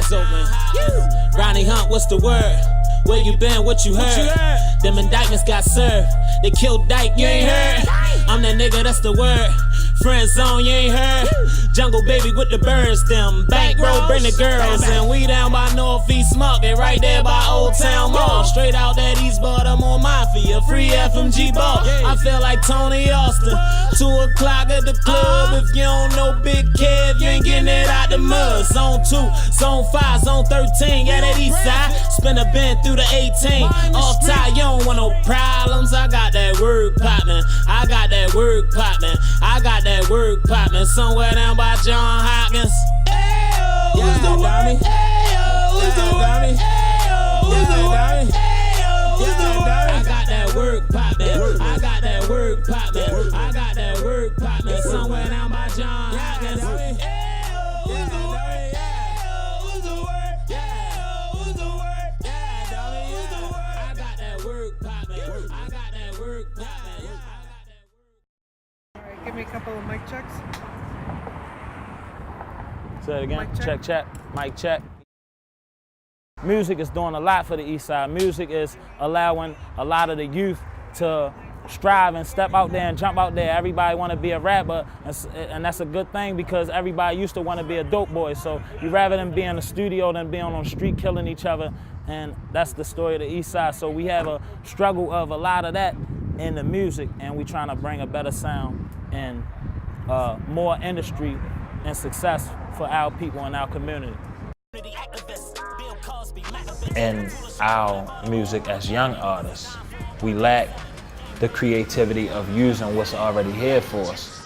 eyes open. Ronnie Hunt, what's the word? Where you been, what you heard? Them indictments got served. They killed Dyke, you ain't heard? I'm that nigga, that's the word. Friend zone, you ain't heard? Jungle baby with the birds, them bankroll, bring the girls. And we down by Northeast Market, right there by Old Town Mall. Straight out that East Baltimore Mafia, free FMG ball. I feel like Tony Austin. 2 o'clock at the club. If you don't know Big Kev, you ain't getting it out the mud. Zone 2, Zone 5, Zone 13, yeah, that east side. Spin a bend through the 18. Off tie, you don't want no problems. I got that work poppin'. I got that work poppin'. I got that work poppin'. Somewhere down by John Hopkins. Ayo, who's the word? Ayo, who's the word? Ayo, who's the word? Ayo, who's the word? I got that work poppin'. I got that work poppin'. I got that work poppin'. Somewhere down by John Hopkins. Ayo, who's the word? Ayo, who's the word? Ayo, who's the word? Yeah, dummy, who's the word? I got that work poppin'. I got that work poppin'. Alright, give me a couple of mic checks. Say it again. Mic check. Mic check. Music is doing a lot for the East Side. Music is allowing a lot of the youth to strive and step out there and jump out there. Everybody want to be a rapper, and that's a good thing because everybody used to want to be a dope boy. So you rather than be in the studio than being on the street killing each other, and that's the story of the East Side. So we have a struggle of a lot of that in the music, and we trying to bring a better sound and more industry and success for our people in our community. In our music as young artists, we lack the creativity of using what's already here for us.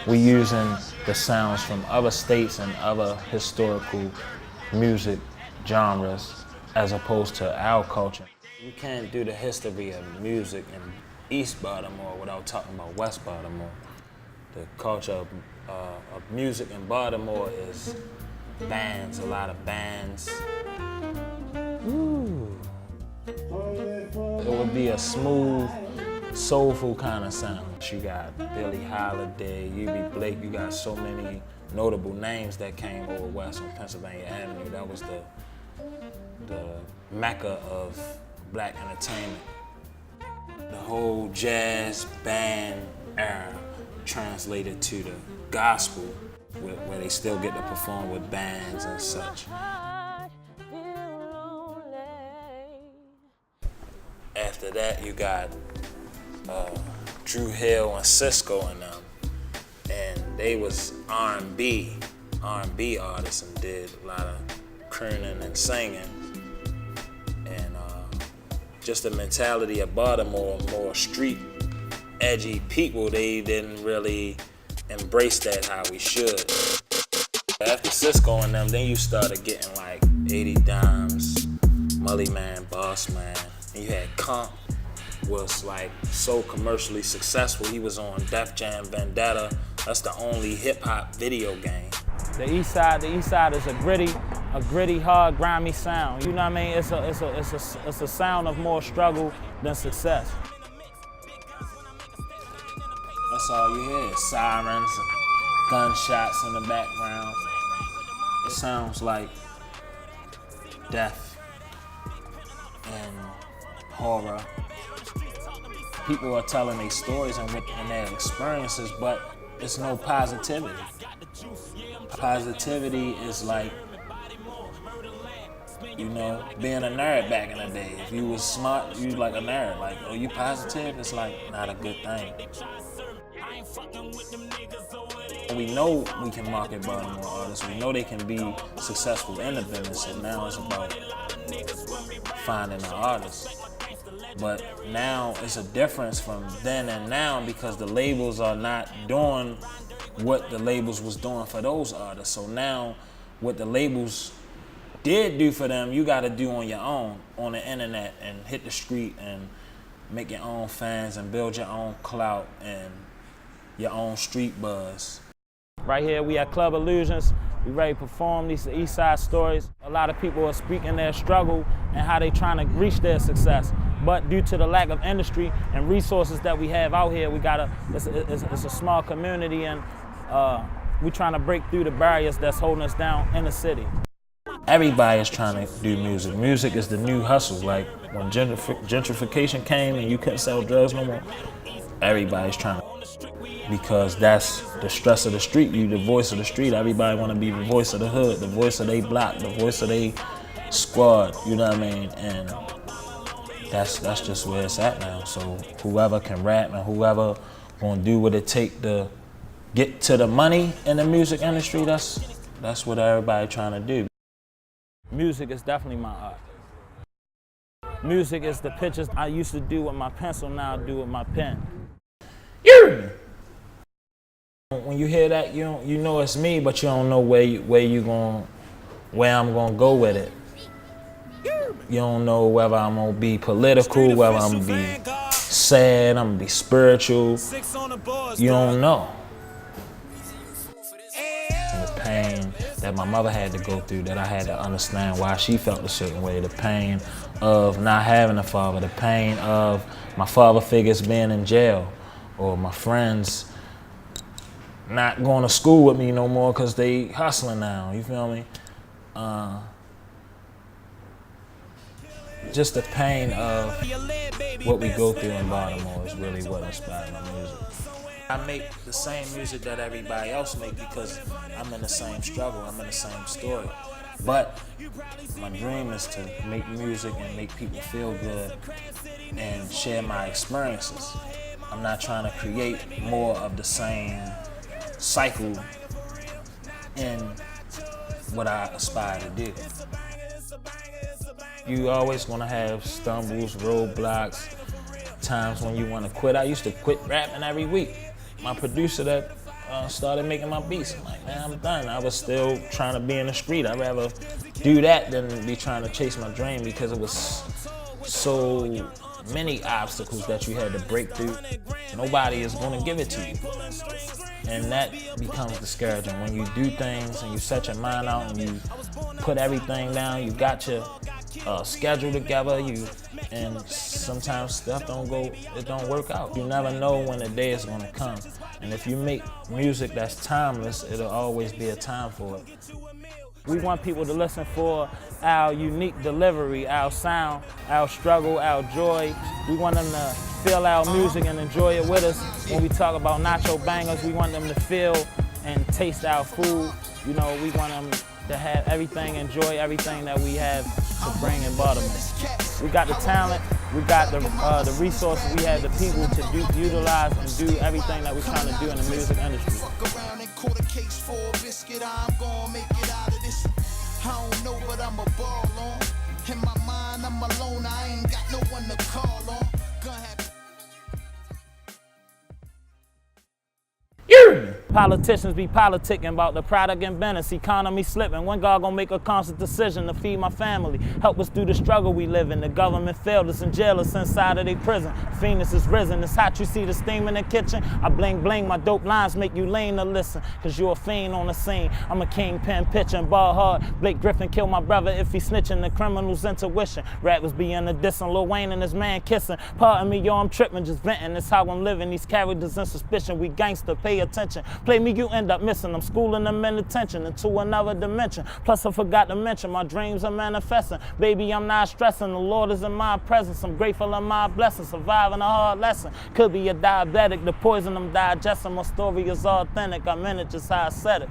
We using the sounds from other states and other historical music genres as opposed to our culture. You can't do the history of music in East Baltimore without talking about West Baltimore. The culture of music in Baltimore is bands, a lot of bands. Ooh. It would be a smooth, soulful kind of sound. You got Billie Holiday, UB Blake, you got so many notable names that came over west on Pennsylvania Avenue. That was the mecca of black entertainment. The whole jazz band era translated to the gospel, where they still get to perform with bands and such. After that, you got Drew Hill and Cisco and them, and they was R&B artists and did a lot of crooning and singing. And just the mentality of Baltimore, more street, edgy people, they didn't really embrace that how we should. After Cisco and them, then you started getting like 80 Dimes, Mully Man, Boss Man. And you had Comp, was like so commercially successful. He was on Def Jam Vendetta. That's the only hip hop video game. The East Side is a gritty, hard, grimy sound. You know what I mean? It's a sound of more struggle than success. That's all you hear, sirens, gunshots in the background. It sounds like death and horror. People are telling their stories and their experiences, but it's no positivity. Positivity is like, you know, being a nerd back in the day. If you was smart, you was like a nerd. Like, oh, you positive? It's like not a good thing. We know we can market Baltimore artists. We know they can be successful in the business, and now it's about finding the artists. But now it's a difference from then and now because the labels are not doing what the labels was doing for those artists. So now what the labels did do for them, you gotta do on your own, on the internet, and hit the street and make your own fans and build your own clout and your own street buzz. Right here we at Club Illusions. We ready to perform these East Side stories. A lot of people are speaking their struggle and how they trying to reach their success. But due to the lack of industry and resources that we have out here, it's a small community, and we trying to break through the barriers that's holding us down in the city. Everybody is trying to do music. Music is the new hustle. Like when gentrification came and you couldn't sell drugs no more, everybody's trying to. Because that's the stress of the street. You the voice of the street. Everybody want to be the voice of the hood, the voice of their block, the voice of their squad. You know what I mean? And that's just where it's at now. So whoever can rap and whoever gonna do what it take to get to the money in the music industry, that's what everybody trying to do. Music is definitely my art. Music is the pictures I used to do with my pencil, now I do with my pen. Yeah. When you hear that, you know it's me, but you don't know where I'm gonna go with it. You don't know whether I'm gonna be political, whether I'm gonna be sad, I'm gonna be spiritual. You don't know. And the pain that my mother had to go through, that I had to understand why she felt a certain way, the pain of not having a father, the pain of my father figures being in jail, or my friends not going to school with me no more because they hustling now, you feel me? Just the pain of what we go through in Baltimore is really what inspired my music. I make the same music that everybody else make because I'm in the same struggle, I'm in the same story. But my dream is to make music and make people feel good and share my experiences. I'm not trying to create more of the same cycle in what I aspire to do. You always gonna have stumbles, roadblocks, times when you wanna quit. I used to quit rapping every week. My producer that started making my beats, I'm like, man, I'm done. I was still trying to be in the street. I'd rather do that than be trying to chase my dream because it was so many obstacles that you had to break through. Nobody is gonna give it to you. And that becomes discouraging. When you do things and you set your mind out and you put everything down, you got your schedule together, and sometimes stuff don't work out. You never know when the day is gonna come. And if you make music that's timeless, it'll always be a time for it. We want people to listen for our unique delivery, our sound, our struggle, our joy. We want them to feel our music and enjoy it with us. When we talk about nacho bangers, we want them to feel and taste our food. You know, we want them to have everything, enjoy everything that we have to bring in Baltimore. We got the talent, we got the resources, we have the people to utilize and do everything that we're trying to do in the music industry. I don't know, but I'm a ball on. In my mind, I'm alone. I ain't got no one to call on. Politicians be politicking about the product and business, economy slipping. When God gonna make a conscious decision to feed my family, help us through the struggle we live in. The government failed us and jail us inside of their prison. Phoenix is risen, it's hot, you see the steam in the kitchen. I bling bling, my dope lines make you lean to listen. Cause you're a fiend on the scene. I'm a kingpin pitching, ball hard. Blake Griffin killed my brother if he snitching. The criminal's intuition. Rappers be in the dissing, Lil Wayne and his man kissing. Pardon me, yo, I'm tripping, just venting. That's how I'm living. These characters in suspicion, we gangster, pay attention. Play me, you end up missing. I'm schooling them in attention into another dimension. Plus I forgot to mention my dreams are manifesting. Baby, I'm not stressing. The Lord is in my presence. I'm grateful of my blessings. Surviving a hard lesson. Could be a diabetic. The poison I'm digesting. My story is authentic. I'm in it just how I said it.